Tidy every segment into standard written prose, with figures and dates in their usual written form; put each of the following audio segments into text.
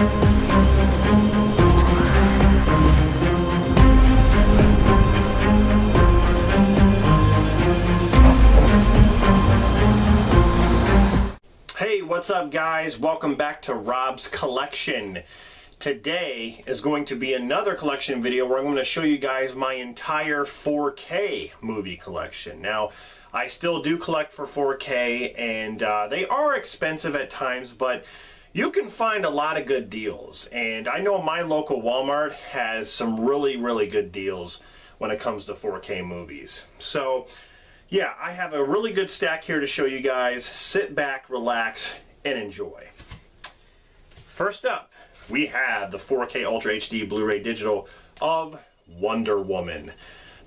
Hey, what's up guys? Welcome back to Rob's Collection. Today is going to be another collection video where I'm going to show you guys my entire 4K movie collection. Now, I still do collect for 4K, and they are expensive at times, but you can find a lot of good deals. And I know my local Walmart has some really good deals when it comes to 4K movies. So, yeah, I have a really good stack here to show you guys. Sit back, relax, and enjoy. First up, we have the 4K Ultra HD Blu-ray Digital of Wonder Woman.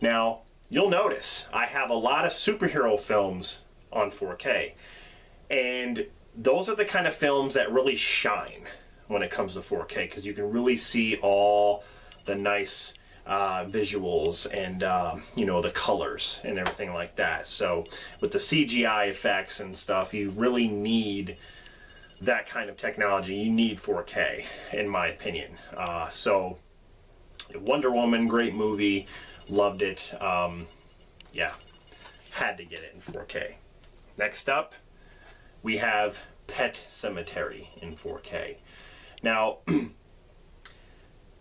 Now, you'll notice I have a lot of superhero films on 4K. And those are the kind of films that really shine when it comes to 4K, because you can really see all the nice visuals and you know, the colors and everything like that. So with the CGI effects and stuff, you really need that kind of technology. You need 4K, in my opinion. So Wonder Woman, great movie, loved it. Yeah, had to get it in 4K. Next up, we have Pet Sematary in 4K. Now,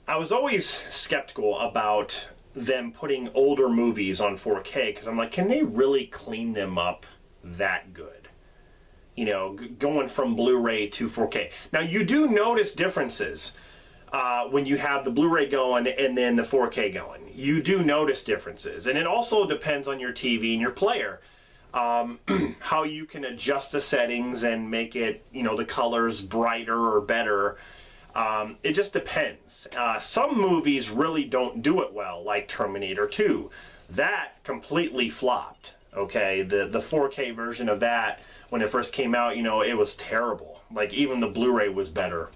I was always skeptical about them putting older movies on 4K, because I'm like, can they really clean them up that good? You know, going from Blu-ray to 4K. Now, you do notice differences when you have the Blu-ray going and then the 4K going. You do notice differences. And it also depends on your TV and your player. How you can adjust the settings and make it, you know, the colors brighter or better. It just depends. Some movies really don't do it well, like Terminator 2. That completely flopped. Okay, the 4K version of that, when it first came out, you know, it was terrible. Like, even the Blu-ray was better.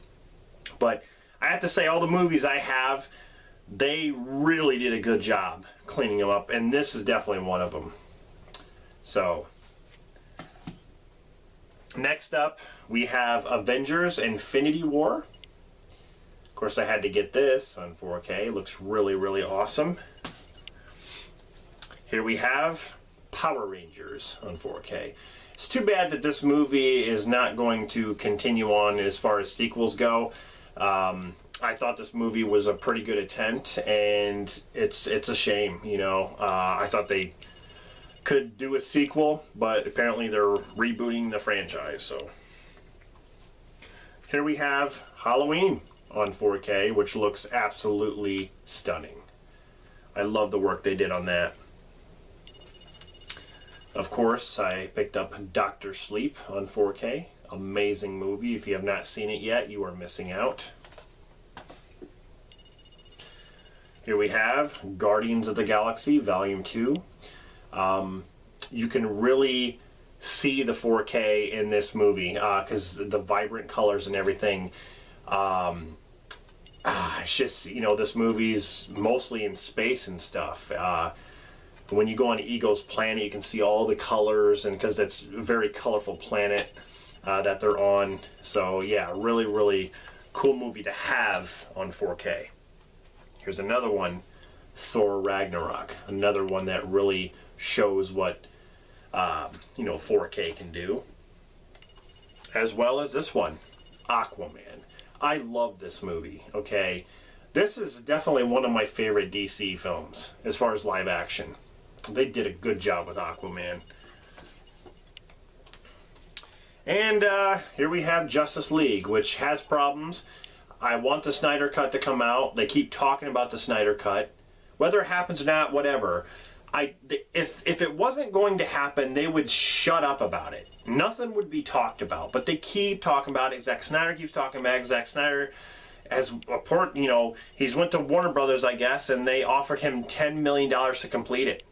But I have to say, all the movies I have, they really did a good job cleaning them up, and this is definitely one of them. So, next up, we have Avengers Infinity War. Of course, I had to get this on 4K. It looks really awesome. Here we have Power Rangers on 4K. It's too bad that this movie is not going to continue on as far as sequels go. I thought this movie was a pretty good attempt, and it's a shame, you know. I thought they could do a sequel, but apparently they're rebooting the franchise. So here we have Halloween on 4K, which looks absolutely stunning. I love the work they did on that. Of course, I picked up Dr. Sleep on 4K. Amazing movie. If you have not seen it yet, you are missing out. Here we have Guardians of the Galaxy Volume 2. You can really see the 4K in this movie because the vibrant colors and everything. It's just, you know, this movie's mostly in space and stuff. When you go on Ego's planet, you can see all the colors, and because that's a very colorful planet that they're on. So yeah, really cool movie to have on 4K. Here's another one, Thor Ragnarok. Another one that really shows what you know, 4K can do. As well as this one, Aquaman. I love this movie, okay? This is definitely one of my favorite DC films as far as live action. They did a good job with Aquaman. And here we have Justice League, which has problems. I want the Snyder Cut to come out. They keep talking about the Snyder Cut. Whether it happens or not, whatever. If it wasn't going to happen, they would shut up about it. Nothing would be talked about. But they keep talking about it. Zack Snyder keeps talking about it. Zack Snyder has a you know, he's went to Warner Brothers, I guess, and they offered him $10 million to complete it.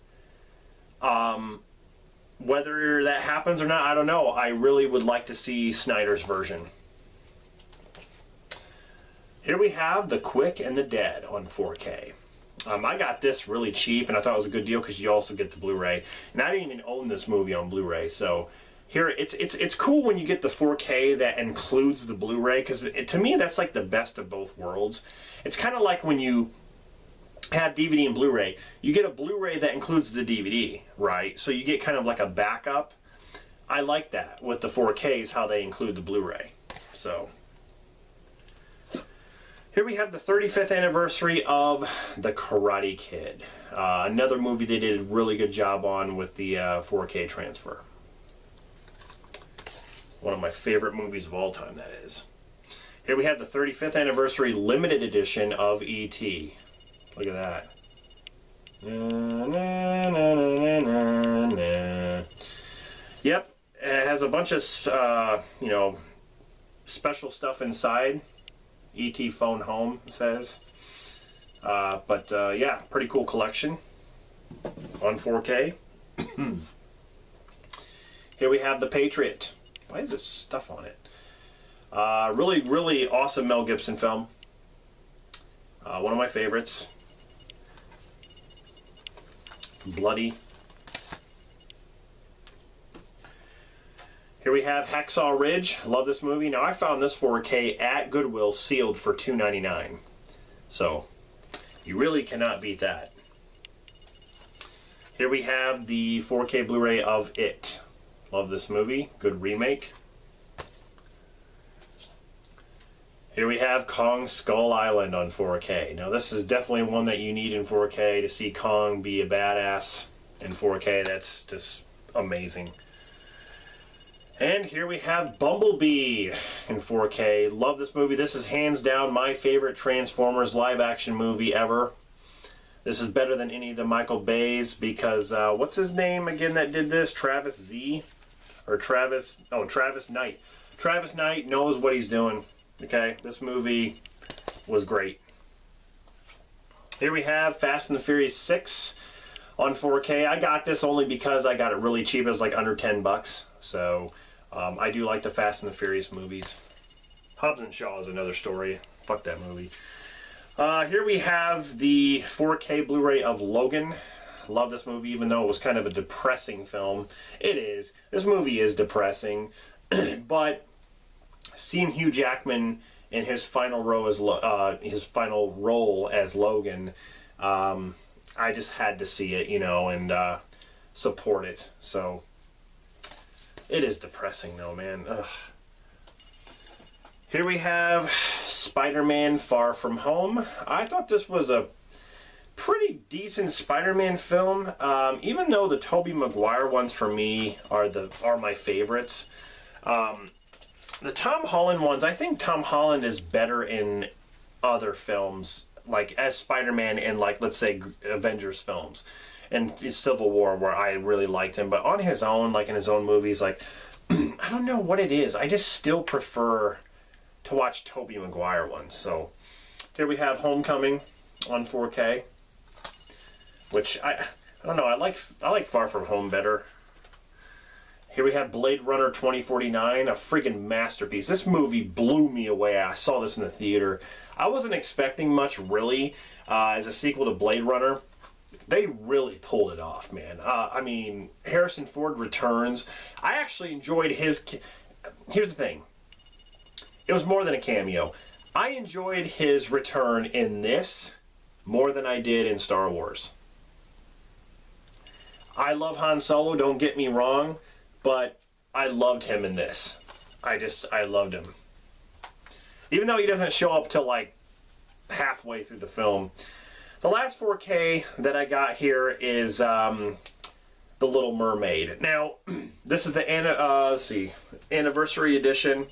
Whether that happens or not, I don't know. I really would like to see Snyder's version. Here we have The Quick and the Dead on 4K. I got this really cheap, and I thought it was a good deal because you also get the Blu-ray. And I didn't even own this movie on Blu-ray, so here it's cool when you get the 4K that includes the Blu-ray, because to me that's like the best of both worlds. It's kind of like when you have DVD and Blu-ray, you get a Blu-ray that includes the DVD, right? So you get kind of like a backup. I like that with the 4Ks, how they include the Blu-ray. So here we have the 35th anniversary of The Karate Kid. Another movie they did a really good job on with the 4K transfer. One of my favorite movies of all time, that is. Here we have the 35th anniversary limited edition of E.T. Look at that. Na, na, na, na, na, na. Yep, it has a bunch of, you know, special stuff inside. E.T. Phone Home, it says. Yeah, pretty cool collection on 4K. Here we have The Patriot. Why is this stuff on it? Really, really awesome Mel Gibson film. One of my favorites. Bloody. Here we have Hacksaw Ridge. Love this movie. Now I found this 4K at Goodwill sealed for $2.99. So you really cannot beat that. Here we have the 4K Blu-ray of It. Love this movie. Good remake. Here we have Kong Skull Island on 4K. Now this is definitely one that you need in 4K to see Kong be a badass in 4K. That's just amazing. And here we have Bumblebee in 4K. Love this movie. This is hands down my favorite Transformers live action movie ever. This is better than any of the Michael Bay's because, what's his name again that did this? Travis Z? Or Travis, oh, Travis Knight. Travis Knight knows what he's doing. Okay, this movie was great. Here we have Fast and the Furious 6 on 4K. I got this only because I got it really cheap. It was like under 10 bucks. So I do like the Fast and the Furious movies. Hobbs and Shaw is another story. Fuck that movie. Here we have the 4K Blu-ray of Logan. Love this movie, even though it was kind of a depressing film. It is. This movie is depressing. But seeing Hugh Jackman in his final role as Logan, I just had to see it, you know, and support it. So it is depressing though, man. Ugh. Here we have Spider-Man Far From Home. I thought this was a pretty decent Spider-Man film, even though the Tobey Maguire ones for me are my favorites. The Tom Holland ones, I think Tom Holland is better in other films, like as Spider-Man in, like, let's say Avengers films and Civil War, where I really liked him. But on his own, like in his own movies, like I don't know what it is. I just still prefer to watch Tobey Maguire ones. So here we have Homecoming on 4K, which I don't know. I like Far From Home better. Here we have Blade Runner 2049, a freaking masterpiece. This movie blew me away. I saw this in the theater. I wasn't expecting much, really, as a sequel to Blade Runner. They really pulled it off, man. I mean, Harrison Ford returns. I actually enjoyed his... Here's the thing. It was more than a cameo. I enjoyed his return in this more than I did in Star Wars. I love Han Solo, don't get me wrong, but I loved him in this. I loved him. Even though he doesn't show up till like halfway through the film. The last 4K that I got here is The Little Mermaid. Now, this is the anniversary edition.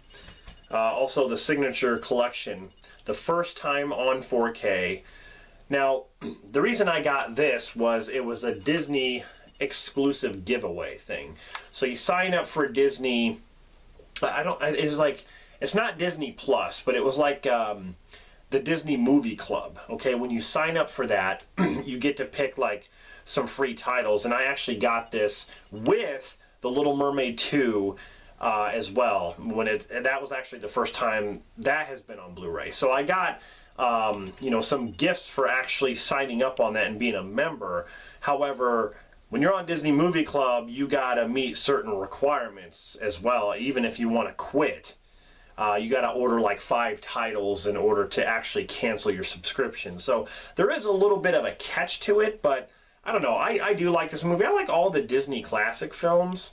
Also the signature collection. The first time on 4K. Now, the reason I got this was it was a Disney exclusive giveaway thing. So you sign up for Disney. It's not Disney Plus, but it was like the Disney Movie Club. Okay, when you sign up for that, you get to pick like some free titles, and I actually got this with The Little Mermaid 2 as well. That was actually the first time that has been on Blu-ray. So I got you know, some gifts for actually signing up on that and being a member. However, when you're on Disney Movie Club, you gotta meet certain requirements as well, even if you want to quit. You got to order like 5 titles in order to actually cancel your subscription. So there is a little bit of a catch to it, but I don't know. I do like this movie. I like all the Disney classic films.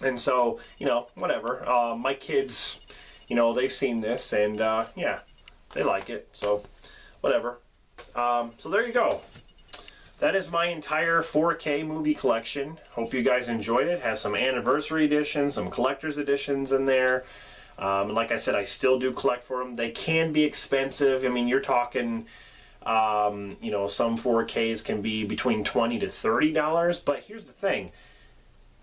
And so, you know, whatever. My kids, you know, they've seen this and, yeah, they like it. So, whatever. So there you go. That is my entire 4K movie collection. Hope you guys enjoyed it. Has some anniversary editions, some collector's editions in there. And like I said, I still do collect for them. They can be expensive. I mean, you're talking, you know, some 4Ks can be between $20 to $30. But here's the thing.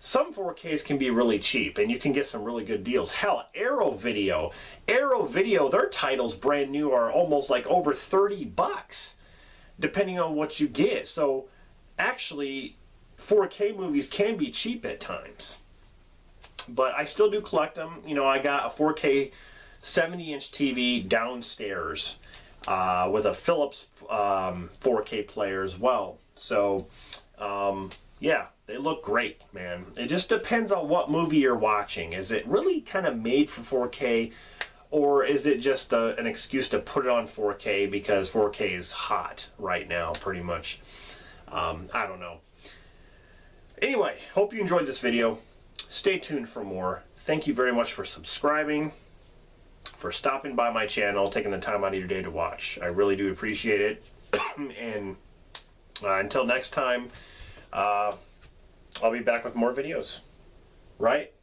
Some 4Ks can be really cheap, and you can get some really good deals. Hell, Arrow Video, their titles brand new are almost like over 30 bucks, depending on what you get. So, actually, 4K movies can be cheap at times. But I still do collect them. You know, I got a 4K 70-inch TV downstairs with a Philips 4K player as well. So, yeah, they look great, man. It just depends on what movie you're watching. Is it really kind of made for 4K, or is it just an excuse to put it on 4K because 4K is hot right now, pretty much? I don't know. Anyway, hope you enjoyed this video. Stay tuned for more. Thank you very much for subscribing, for stopping by my channel, taking the time out of your day to watch. I really do appreciate it. And until next time, I'll be back with more videos. Right?